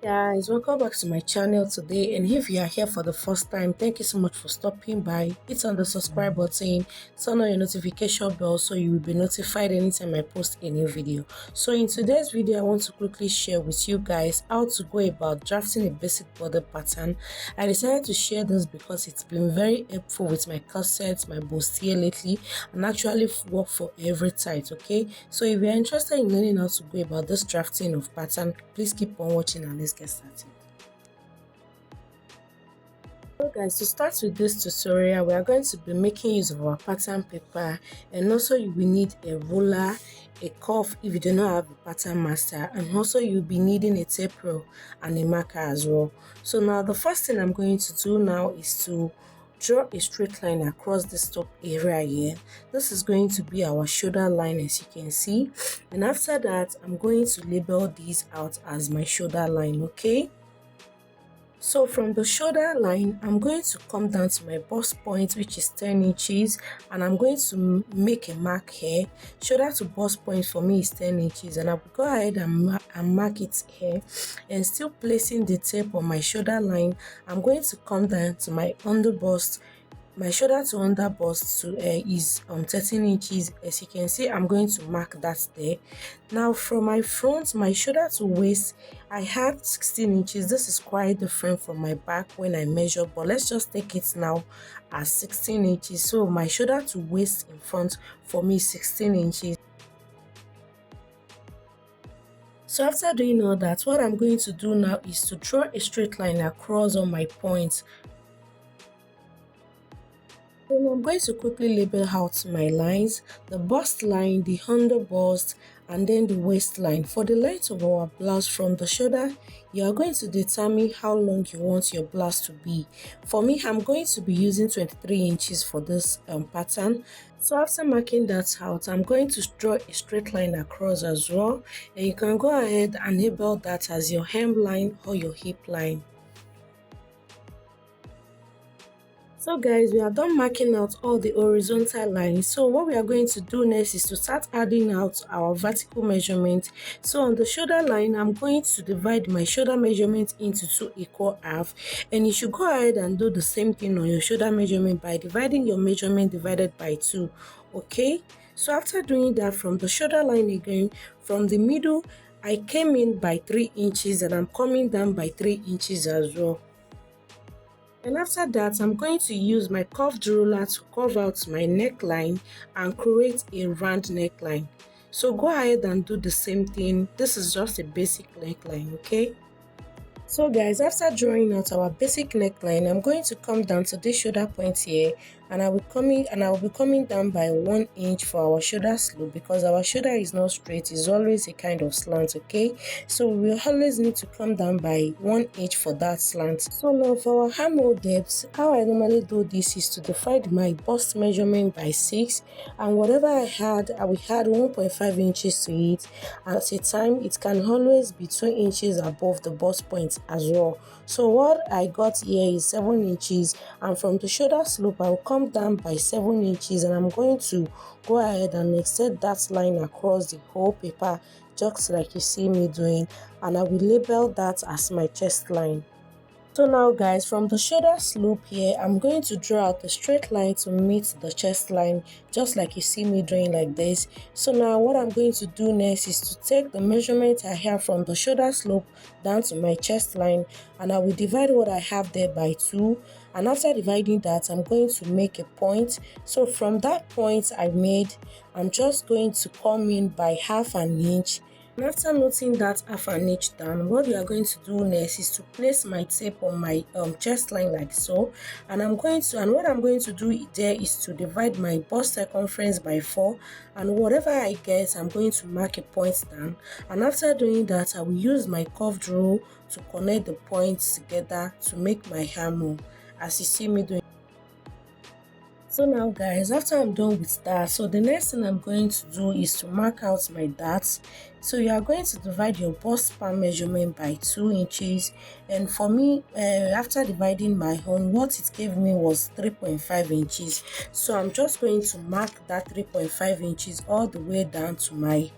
Guys, welcome back to my channel today, and if you are here for the first time, thank you so much for stopping by. Hit on the subscribe button, turn on your notification bell so you will be notified anytime I post a new video. So in today's video, I want to quickly share with you guys how to go about drafting a basic border pattern. I decided to share this because it's been very helpful with my corsets, my bustier lately, and actually work for every type. Okay, so if you're interested in learning how to go about this drafting of pattern, please keep on watching and let's get started. So guys, to start with this tutorial, we are going to be making use of our pattern paper, and also you will need a ruler, a cuff if you do not have a pattern master, and also you'll be needing a tape roll and a marker as well. So now the first thing I'm going to do now is to draw a straight line across this top area here. This is going to be our shoulder line, as you can see, and after that I'm going to label these out as my shoulder line. Okay, so from the shoulder line, I'm going to come down to my bust point, which is 10 inches, and I'm going to make a mark here. Shoulder to bust point for me is 10 inches, and I will go ahead and mark it here. And still placing the tape on my shoulder line, I'm going to come down to my under bust. My shoulder to under bust is 13 inches. As you can see, I'm going to mark that there. Now from my front, my shoulder to waist, I had 16 inches. This is quite different from my back when I measure, but let's just take it now as 16 inches. So my shoulder to waist in front for me is 16 inches. So after doing all that, what I'm going to do now is to draw a straight line across all my points. So I'm going to quickly label out my lines: the bust line, the under bust, and then the waistline. For the length of our blouse from the shoulder, you are going to determine how long you want your blouse to be. For me, I'm going to be using 23 inches for this pattern. So after marking that out, I'm going to draw a straight line across as well, and you can go ahead and label that as your hemline or your hip line. So guys, we are done marking out all the horizontal lines. So what we are going to do next is to start adding out our vertical measurement. So on the shoulder line, I'm going to divide my shoulder measurement into 2 equal halves, and you should go ahead and do the same thing on your shoulder measurement by dividing your measurement divided by 2. Okay, so after doing that, from the shoulder line again, from the middle, I came in by 3 inches and I'm coming down by 3 inches as well. And after that, I'm going to use my curved ruler to curve out my neckline and create a round neckline. So go ahead and do the same thing. This is just a basic neckline, okay? So guys, after drawing out our basic neckline, I'm going to come down to this shoulder point here, and I will be coming down by 1 inch for our shoulder slope, because our shoulder is not straight, it's always a kind of slant. Okay, so we will always need to come down by 1 inch for that slant. So now for our armhole depth, how I normally do this is to divide my bust measurement by 6, and whatever I will add 1.5 inches to it. At a time, it can always be 2 inches above the bust point as well. So what I got here is 7 inches, and from the shoulder slope I will come down by 7 inches, and I'm going to go ahead and extend that line across the whole paper, just like you see me doing, and I will label that as my chest line. So now guys, from the shoulder slope here, I'm going to draw out a straight line to meet the chest line, just like you see me doing like this. So now what I'm going to do next is to take the measurement I have from the shoulder slope down to my chest line, and I will divide what I have there by 2. And after dividing that, I'm going to make a point. So from that point I made, I'm just going to come in by half an inch. And after noting that half an inch down, what we are going to do next is to place my tape on my chest line like so, and what I'm going to do there is to divide my bust circumference by 4, and whatever I get, I'm going to mark a point down. And after doing that, I will use my curved rule to connect the points together to make my armhole, as you see me doing. So now guys, after I'm done with that, so the next thing I'm going to do is to mark out my darts. So you are going to divide your bust span measurement by 2 inches, and for me, after dividing my own, what it gave me was 3.5 inches. So I'm just going to mark that 3.5 inches all the way down to my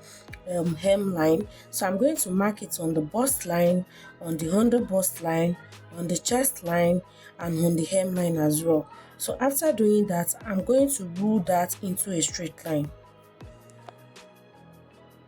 hemline. So I'm going to mark it on the bust line, on the under bust line, on the chest line, and on the hemline as well. So after doing that, I'm going to rule that into a straight line.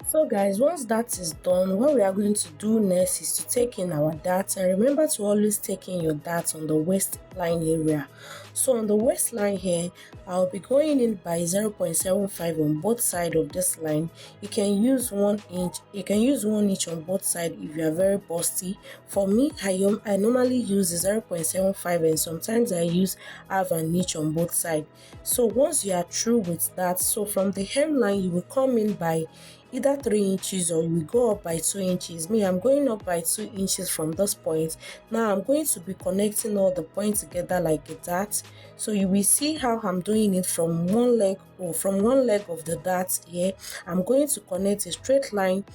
So guys, once that is done, what we are going to do next is to take in our darts, and remember to always take in your darts on the waistline area. So on the waistline here, I'll be going in by 0.75 on both sides of this line. You can use 1 inch, you can use 1 inch on both sides if you are very busty. For me, I normally use 0.75, and sometimes I use half an inch on both sides. So once you are through with that, so from the hemline you will come in by either 3 inches, or you will go up by 2 inches. Me, I'm going up by 2 inches from this point. Now I'm going to be connecting all the points together like a dart. So you will see how I'm doing it from one leg, or from one leg of the dart here. I'm going to connect a straight line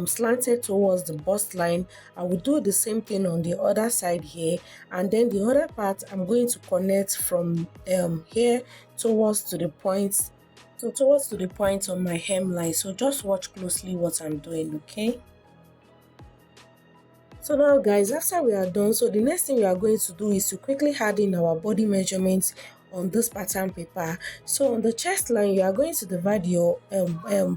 slanted towards the bust line. I will do the same thing on the other side here, and then the other part I'm going to connect from here towards to the point, towards to the point on my hemline. So just watch closely what I'm doing, okay? So now guys, after we are done, so the next thing we are going to do is to quickly add in our body measurements on this pattern paper. So on the chest line, you are going to divide your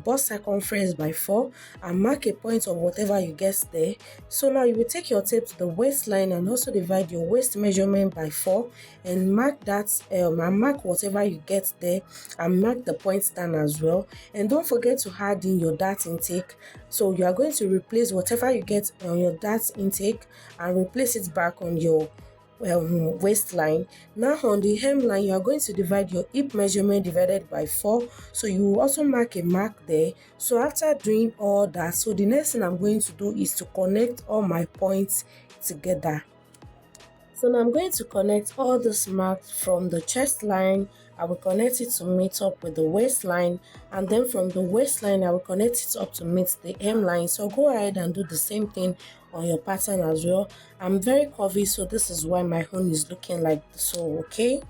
bust circumference by 4 and mark a point of whatever you get there. So now you will take your tape to the waistline and also divide your waist measurement by 4 and mark that and mark whatever you get there, and mark the points down as well. And don't forget to add in your dart intake. So you are going to replace whatever you get on your dart intake and replace it back on your waistline. Now on the hemline, you are going to divide your hip measurement divided by 4. So you will also mark a mark there. So after doing all that, so the next thing I'm going to do is to connect all my points together. So now I'm going to connect all this marks from the chest line. I will connect it to meet up with the waistline, and then from the waistline I will connect it up to meet the hemline. So go ahead and do the same thing on your pattern as well. I'm very curvy, so this is why my own is looking like so, okay?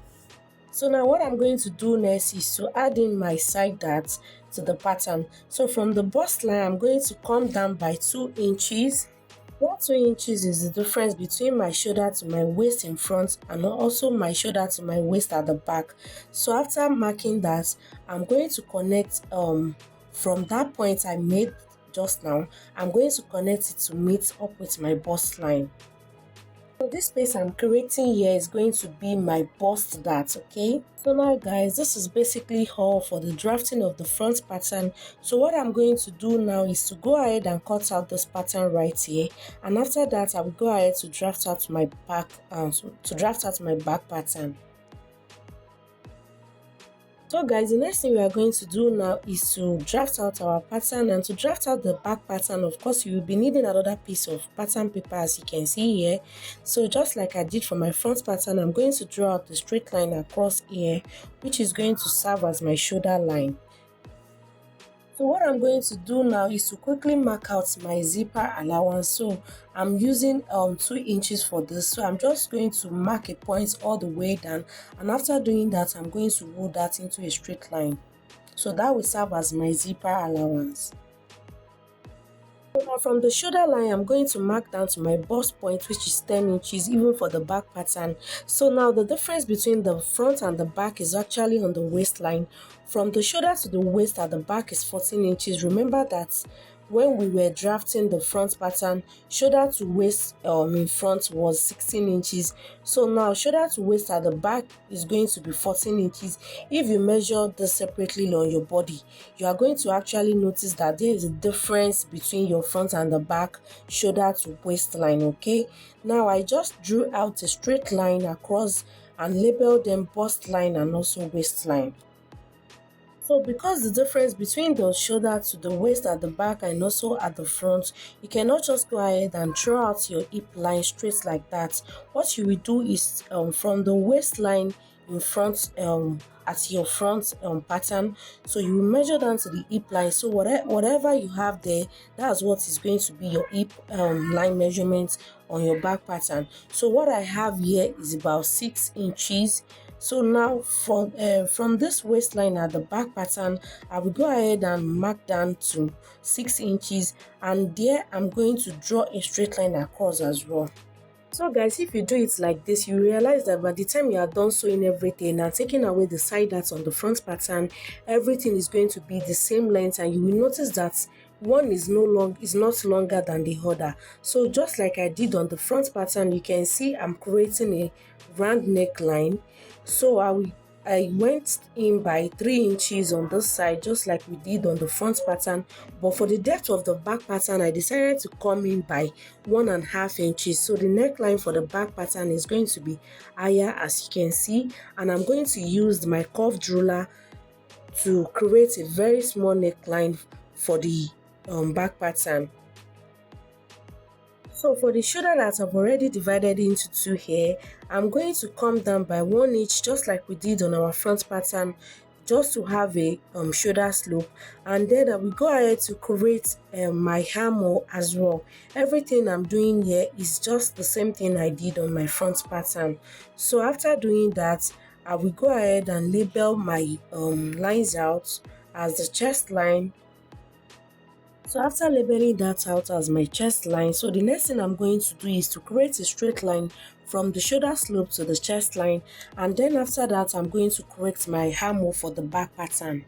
So now what I'm going to do next is to add in my side darts to the pattern. So from the bust line, I'm going to come down by 2 inches. That 2 inches is the difference between my shoulder to my waist in front and also my shoulder to my waist at the back. So after marking that, I'm going to connect from that point I made just now, I'm going to connect it to meet up with my bust line. So this space I'm creating here is going to be my bust dart, okay? So now guys, this is basically all for the drafting of the front pattern. So what I'm going to do now is to go ahead and cut out this pattern right here, and after that I will go ahead to draft out my back pattern. So guys, the next thing we are going to do now is to draft out our pattern, and to draft out the back pattern, of course you will be needing another piece of pattern paper, as you can see here. So just like I did for my front pattern, I'm going to draw out the straight line across here, which is going to serve as my shoulder line. So what I'm going to do now is to quickly mark out my zipper allowance. So I'm using 2 inches for this. So I'm just going to mark a point all the way down, and after doing that, I'm going to roll that into a straight line. So that will serve as my zipper allowance. So now from the shoulder line, I'm going to mark down to my bust point, which is 10 inches even for the back pattern. So now the difference between the front and the back is actually on the waistline. From the shoulder to the waist at the back is 14 inches. Remember that when we were drafting the front pattern, shoulder to waist in front was 16 inches. So now shoulder to waist at the back is going to be 14 inches. If you measure this separately on your body, you are going to actually notice that there is a difference between your front and the back shoulder to waistline, okay? Now I just drew out a straight line across and labeled them bust line and also waistline. So because the difference between the shoulder to the waist at the back and also at the front, you cannot just go ahead and draw out your hip line straight like that. What you will do is from the waistline, in front at your front pattern. So you will measure down to the hip line. So whatever you have there, that's what is going to be your hip line measurement on your back pattern. So what I have here is about 6 inches. So now from this waistline at the back pattern, I will go ahead and mark down to 6 inches, and there I'm going to draw a straight line across as well. So guys, if you do it like this, you realize that by the time you are done sewing everything and taking away the side darts on the front pattern, everything is going to be the same length, and you will notice that one is not longer than the other. So just like I did on the front pattern, you can see I'm creating a round neckline. So I went in by 3 inches on this side, just like we did on the front pattern. But for the depth of the back pattern, I decided to come in by 1.5 inches. So the neckline for the back pattern is going to be higher, as you can see. And I'm going to use my curved ruler to create a very small neckline for the back pattern. So for the shoulder that I've already divided into 2 here, I'm going to come down by 1 inch, just like we did on our front pattern, just to have a shoulder slope. And then I will go ahead to create my armhole as well. Everything I'm doing here is just the same thing I did on my front pattern. So after doing that, I will go ahead and label my lines out as the chest line. So after labeling that out as my chest line, so the next thing I'm going to do is to create a straight line from the shoulder slope to the chest line, and then after that I'm going to correct my armhole for the back pattern.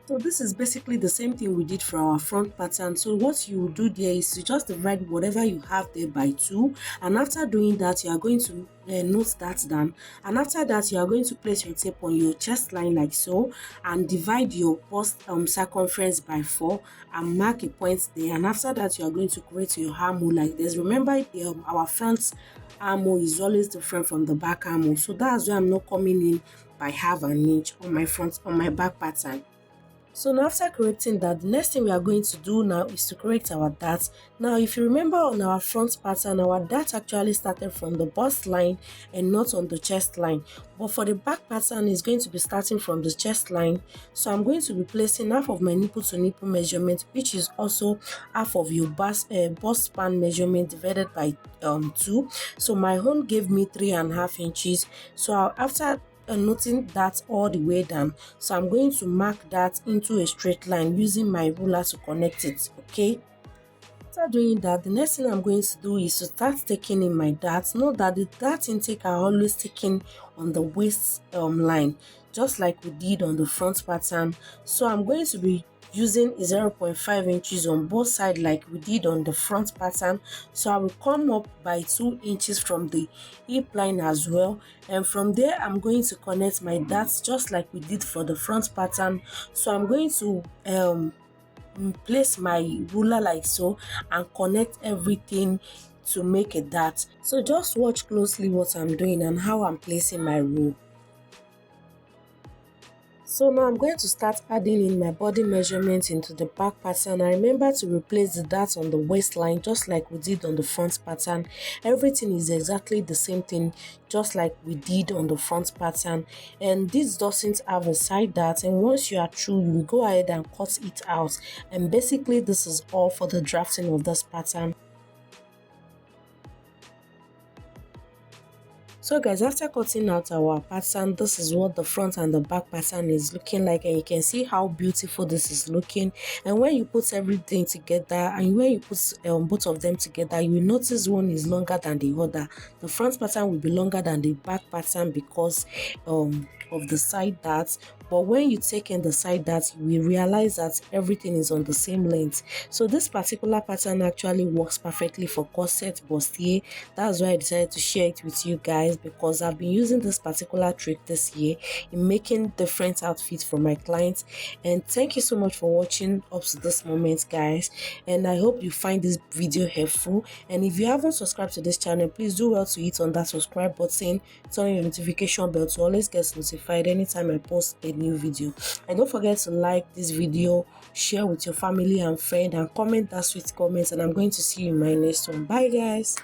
So this is basically the same thing we did for our front pattern. So what you will do there is to just divide whatever you have there by 2, and after doing that you are going to note that down, and after that you are going to place your tape on your chest line like so, and divide your bust circumference by 4 and mark a point there, and after that you are going to create your armhole like this. Remember, our front armhole is always different from the back armhole, so that's why I'm not coming in by 1/2 inch on my back pattern. So now after correcting that, the next thing we are going to do now is to correct our darts. Now if you remember on our front pattern, our dart actually started from the bust line and not on the chest line. But for the back pattern, it's going to be starting from the chest line. So I'm going to be placing half of my nipple to nipple measurement, which is also half of your bust span measurement divided by 2. So my own gave me 3.5 inches. So after noting that all the way down, so I'm going to mark that into a straight line using my ruler to connect it. Okay, after doing that, the next thing I'm going to do is to start taking in my darts. Note that the dart intake are always taken on the waist line, just like we did on the front pattern. So I'm going to be using 0.5 inches on both sides like we did on the front pattern. So I will come up by 2 inches from the hip line as well, and from there I'm going to connect my darts just like we did for the front pattern. So I'm going to place my ruler like so and connect everything to make a dart. So just watch closely what I'm doing and how I'm placing my rule. So now I'm going to start adding in my body measurement into the back pattern. And remember to replace the dart on the waistline just like we did on the front pattern. Everything is exactly the same thing just like we did on the front pattern. And this doesn't have a side dart, and once you are through, you will go ahead and cut it out. And basically this is all for the drafting of this pattern. So guys, after cutting out our pattern, this is what the front and the back pattern is looking like, and you can see how beautiful this is looking. And when you put everything together, and when you put both of them together, you will notice one is longer than the other. The front pattern will be longer than the back pattern because of the side darts, but when you take in the side darts, you will realize that everything is on the same length. So this particular pattern actually works perfectly for corset bustier. That's why I decided to share it with you guys, because I've been using this particular trick this year in making different outfits for my clients. And thank you so much for watching up to this moment, guys, and I hope you find this video helpful. And if you haven't subscribed to this channel, please do well to hit on that subscribe button, turn on your notification bell to always get notified anytime I post a new video. And don't forget to like this video, share with your family and friend, and comment that sweet comment. And I'm going to see you in my next one. Bye guys.